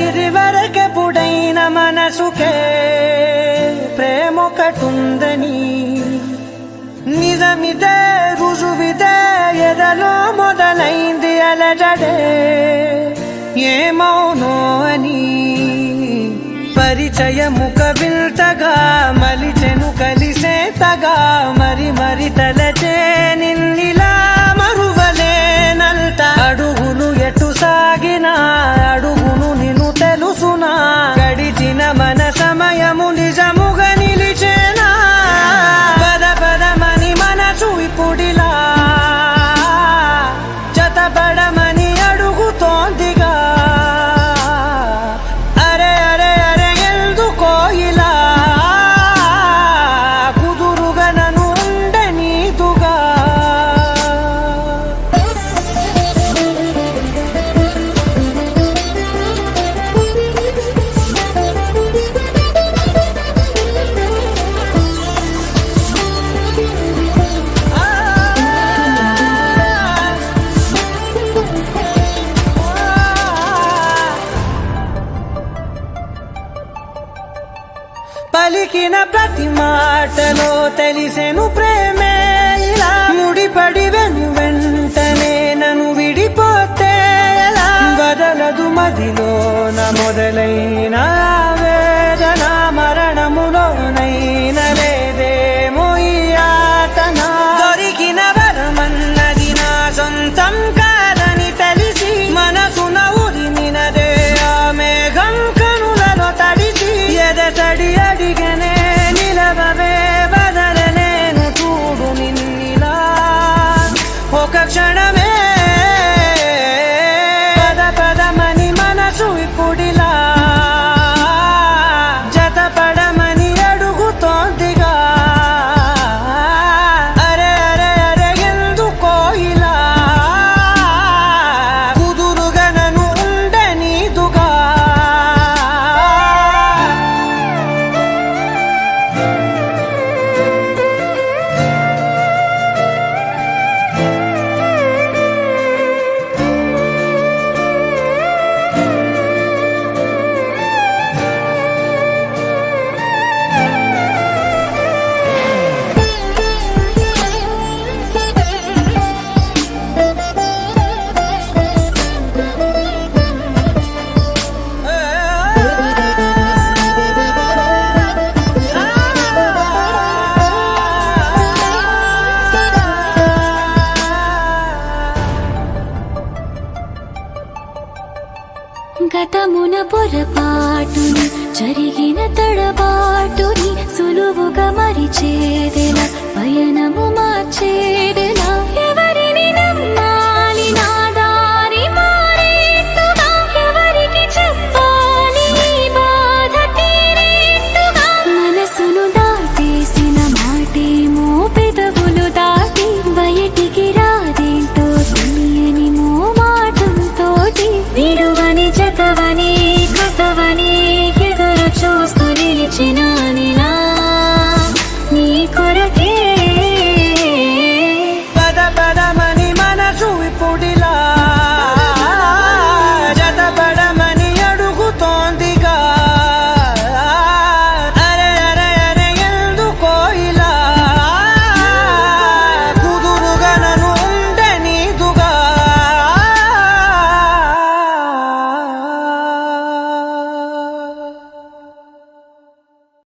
ఇది వరకెప్పుడైన మనసుకే ప్రేమొకటుందని నిజమిదే రుజువిదే ఎదలో మొదలైంది అలజడే ఏమౌనో అని పరిచయముక విల్తగా మలిచెను కలిసేతగా మరి మరి తలచే నిన్నిలా మరువలేనంట అడుగులు ఎటు సాగినా అడుగును నిన్ను తెలుసునా గడిచిన మన సమయము నిజముగా నిలిచేనా పద పదమని మనసు ఇప్పుడిలా జతపడమని అడుగుతోందిగా అరే అరే అరే ఎందుకో ఇలా కుదురుగా నన్ను ఉండనీదుగా పలికిన ప్రతి మాటలో తెలిసెను ప్రేమే ఇలా ముడిపడి వెంటనే నన్ను విడిపోతే ఎలా బదలదు మదిలోన మొదలైన వేదన మరణములోనైన లేదేమో ఈ యాతన దొరికిన వరమన్నది నా సొంతం కాదని తెలిసి మనసున ఉరిమినదే ఆ మేఘం కనులలో తడిసి ఎదసడి అడిగనే నిలవవే బదలలేను చూడు నిన్నిలా ఒక క్షణమే పద పదమని మనసు ఇప్పుడిలా జతపడమని అడుగుతోందిగా అరే అరే అరే ఎందుకో ఇలా కుదురుగా నన్ను ఉండనీదుగా గతమున పొరపాటుని జరిగిన తడబాటుని సులువుగా మరిచేదెలా పయనము మార్చేదెలా ఎవరిని నమ్మ